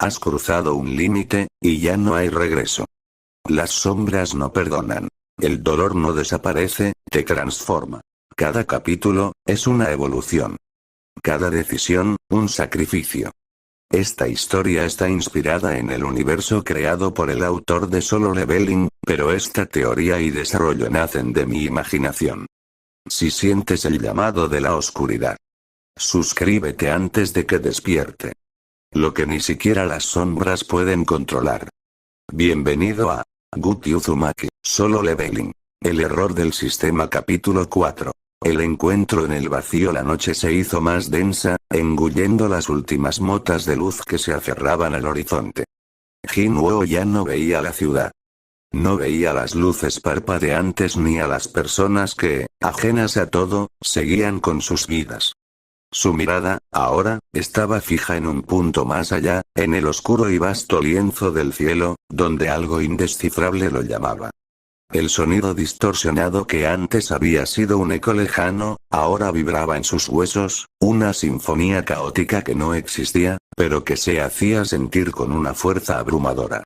Has cruzado un límite, y ya no hay regreso. Las sombras no perdonan. El dolor no desaparece, te transforma. Cada capítulo, es una evolución. Cada decisión, un sacrificio. Esta historia está inspirada en el universo creado por el autor de Solo Leveling, pero esta teoría y desarrollo nacen de mi imaginación. Si sientes el llamado de la oscuridad, suscríbete antes de que despierte. Lo que ni siquiera las sombras pueden controlar. Bienvenido a Guki Uzumaki, Solo Leveling. El error del sistema capítulo 4. El encuentro en el vacío. La noche se hizo más densa, engullendo las últimas motas de luz que se aferraban al horizonte. Jinwoo ya no veía la ciudad. No veía las luces parpadeantes ni a las personas que, ajenas a todo, seguían con sus vidas. Su mirada, ahora, estaba fija en un punto más allá, en el oscuro y vasto lienzo del cielo, donde algo indescifrable lo llamaba. El sonido distorsionado que antes había sido un eco lejano, ahora vibraba en sus huesos, una sinfonía caótica que no existía, pero que se hacía sentir con una fuerza abrumadora.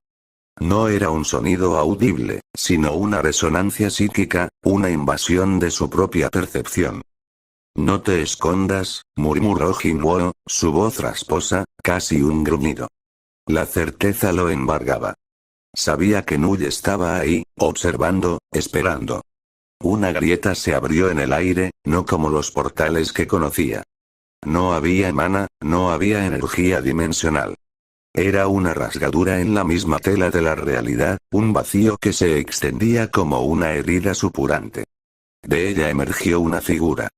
No era un sonido audible, sino una resonancia psíquica, una invasión de su propia percepción. No te escondas, murmuró Jinwoo, su voz rasposa, casi un gruñido. La certeza lo embargaba. Sabía que Null estaba ahí, observando, esperando. Una grieta se abrió en el aire, no como los portales que conocía. No había mana, no había energía dimensional. Era una rasgadura en la misma tela de la realidad, un vacío que se extendía como una herida supurante. De ella emergió una figura.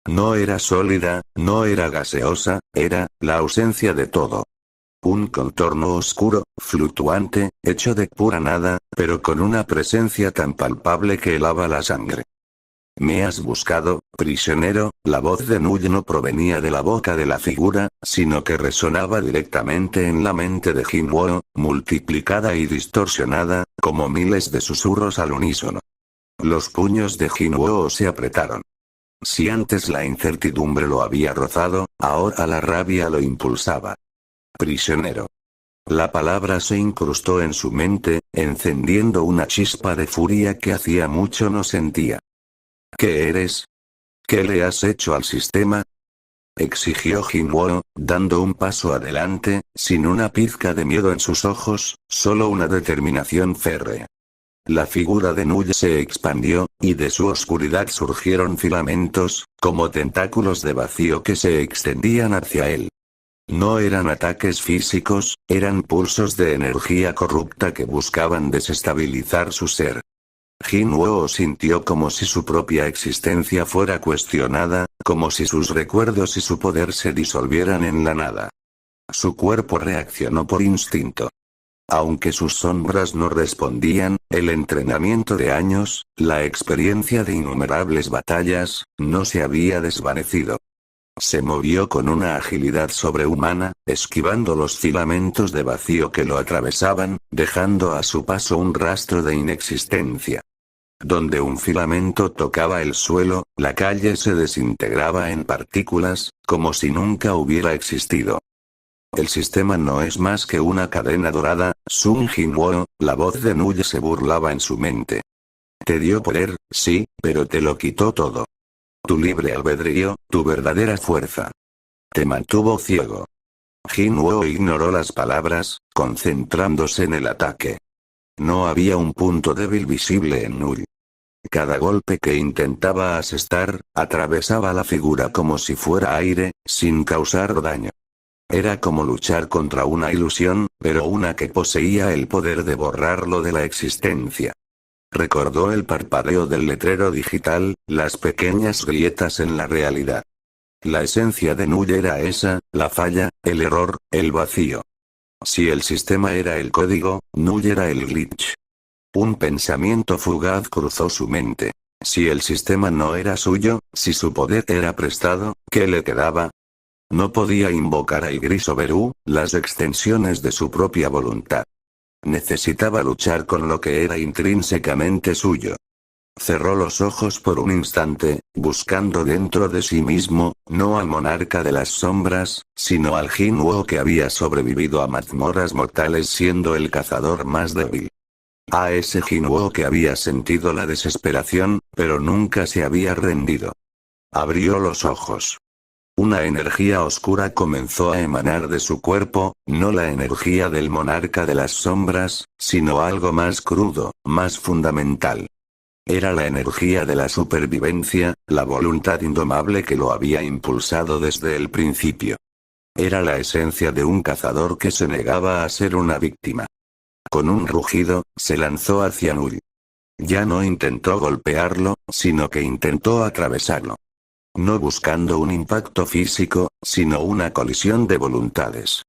No era sólida, no era gaseosa, era la ausencia de todo. Un contorno oscuro, fluctuante, hecho de pura nada, pero con una presencia tan palpable que helaba la sangre. Me has buscado, prisionero. La voz de Null no provenía de la boca de la figura, sino que resonaba directamente en la mente de Jinwoo, multiplicada y distorsionada, como miles de susurros al unísono. Los puños de Jinwoo se apretaron. Si antes la incertidumbre lo había rozado, ahora la rabia lo impulsaba. Prisionero. La palabra se incrustó en su mente, encendiendo una chispa de furia que hacía mucho no sentía. ¿Qué eres? ¿Qué le has hecho al sistema? Exigió Jinwoo, dando un paso adelante, sin una pizca de miedo en sus ojos, solo una determinación férrea. La figura de Null se expandió, y de su oscuridad surgieron filamentos, como tentáculos de vacío que se extendían hacia él. No eran ataques físicos, eran pulsos de energía corrupta que buscaban desestabilizar su ser. Jinwoo sintió como si su propia existencia fuera cuestionada, como si sus recuerdos y su poder se disolvieran en la nada. Su cuerpo reaccionó por instinto. Aunque sus sombras no respondían, el entrenamiento de años, la experiencia de innumerables batallas, no se había desvanecido. Se movió con una agilidad sobrehumana, esquivando los filamentos de vacío que lo atravesaban, dejando a su paso un rastro de inexistencia. Donde un filamento tocaba el suelo, la calle se desintegraba en partículas, como si nunca hubiera existido. El sistema no es más que una cadena dorada, Sun Jinwoo. La voz de Null se burlaba en su mente. Te dio poder, sí, pero te lo quitó todo. Tu libre albedrío, tu verdadera fuerza. Te mantuvo ciego. Jinwoo ignoró las palabras, concentrándose en el ataque. No había un punto débil visible en Null. Cada golpe que intentaba asestar, atravesaba la figura como si fuera aire, sin causar daño. Era como luchar contra una ilusión, pero una que poseía el poder de borrarlo de la existencia. Recordó el parpadeo del letrero digital, las pequeñas grietas en la realidad. La esencia de Null era esa, la falla, el error, el vacío. Si el sistema era el código, Null era el glitch. Un pensamiento fugaz cruzó su mente. Si el sistema no era suyo, si su poder era prestado, ¿qué le quedaba? No podía invocar a Igrisoberu, las extensiones de su propia voluntad. Necesitaba luchar con lo que era intrínsecamente suyo. Cerró los ojos por un instante, buscando dentro de sí mismo, no al monarca de las sombras, sino al Jinwoo que había sobrevivido a mazmorras mortales siendo el cazador más débil. A ese Jinwoo que había sentido la desesperación, pero nunca se había rendido. Abrió los ojos. Una energía oscura comenzó a emanar de su cuerpo, no la energía del monarca de las sombras, sino algo más crudo, más fundamental. Era la energía de la supervivencia, la voluntad indomable que lo había impulsado desde el principio. Era la esencia de un cazador que se negaba a ser una víctima. Con un rugido, se lanzó hacia Null. Ya no intentó golpearlo, sino que intentó atravesarlo. No buscando un impacto físico, sino una colisión de voluntades.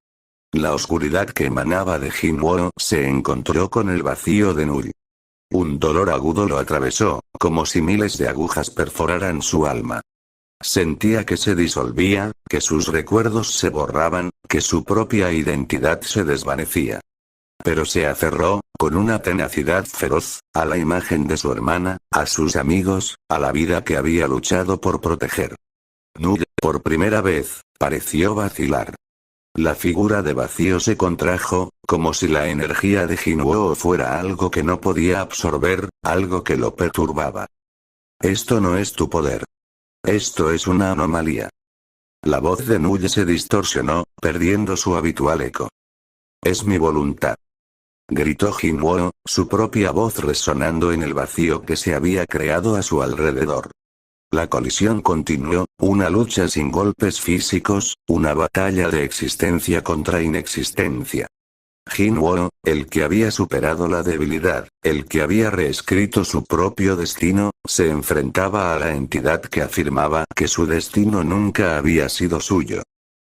La oscuridad que emanaba de Jinwoo se encontró con el vacío de Null. Un dolor agudo lo atravesó, como si miles de agujas perforaran su alma. Sentía que se disolvía, que sus recuerdos se borraban, que su propia identidad se desvanecía. Pero se aferró, con una tenacidad feroz, a la imagen de su hermana, a sus amigos, a la vida que había luchado por proteger. Null, por primera vez, pareció vacilar. La figura de vacío se contrajo, como si la energía de Jinwoo fuera algo que no podía absorber, algo que lo perturbaba. Esto no es tu poder. Esto es una anomalía. La voz de Null se distorsionó, perdiendo su habitual eco. Es mi voluntad. Gritó Jinwoo, su propia voz resonando en el vacío que se había creado a su alrededor. La colisión continuó, una lucha sin golpes físicos, una batalla de existencia contra inexistencia. Jinwoo, el que había superado la debilidad, el que había reescrito su propio destino, se enfrentaba a la entidad que afirmaba que su destino nunca había sido suyo.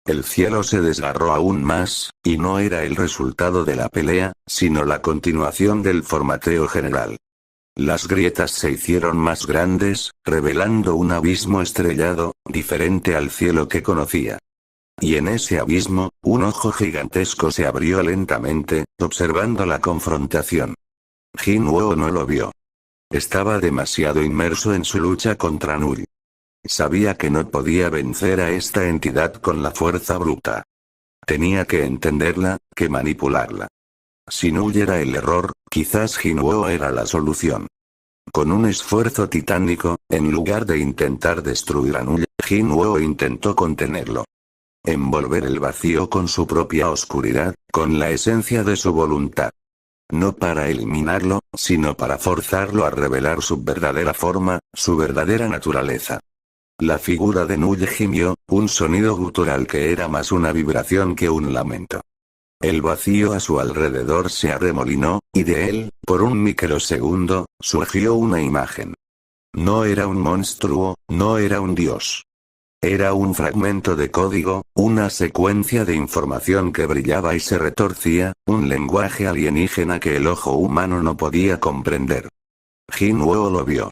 El cielo se desgarró aún más, y no era el resultado de la pelea, sino la continuación del formateo general. Las grietas se hicieron más grandes, revelando un abismo estrellado, diferente al cielo que conocía. Y en ese abismo, un ojo gigantesco se abrió lentamente, observando la confrontación. Jinwoo no lo vio. Estaba demasiado inmerso en su lucha contra Null. Sabía que no podía vencer a esta entidad con la fuerza bruta. Tenía que entenderla, que manipularla. Si Null era el error, quizás Jinwoo era la solución. Con un esfuerzo titánico, en lugar de intentar destruir a Null, Jinwoo intentó contenerlo. Envolver el vacío con su propia oscuridad, con la esencia de su voluntad. No para eliminarlo, sino para forzarlo a revelar su verdadera forma, su verdadera naturaleza. La figura de Null gimió, un sonido gutural que era más una vibración que un lamento. El vacío a su alrededor se arremolinó, y de él, por un microsegundo, surgió una imagen. No era un monstruo, no era un dios. Era un fragmento de código, una secuencia de información que brillaba y se retorcía, un lenguaje alienígena que el ojo humano no podía comprender. Jinwoo lo vio.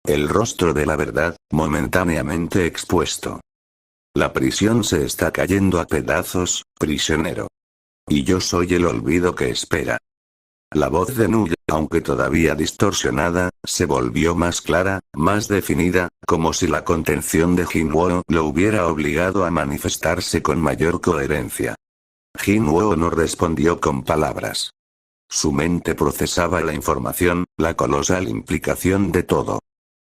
El rostro de la verdad, momentáneamente expuesto. La prisión se está cayendo a pedazos, prisionero. Y yo soy el olvido que espera. La voz de Null, aunque todavía distorsionada, se volvió más clara, más definida, como si la contención de Jinwoo lo hubiera obligado a manifestarse con mayor coherencia. Jinwoo no respondió con palabras. Su mente procesaba la información, la colosal implicación de todo.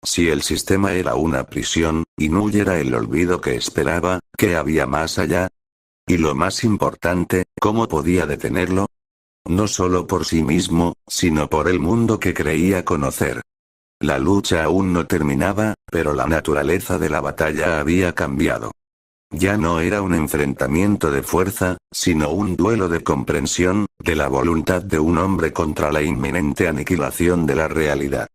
Si el sistema era una prisión, y Null era el olvido que esperaba, ¿qué había más allá? Y lo más importante, ¿cómo podía detenerlo? No solo por sí mismo, sino por el mundo que creía conocer. La lucha aún no terminaba, pero la naturaleza de la batalla había cambiado. Ya no era un enfrentamiento de fuerza, sino un duelo de comprensión, de la voluntad de un hombre contra la inminente aniquilación de la realidad.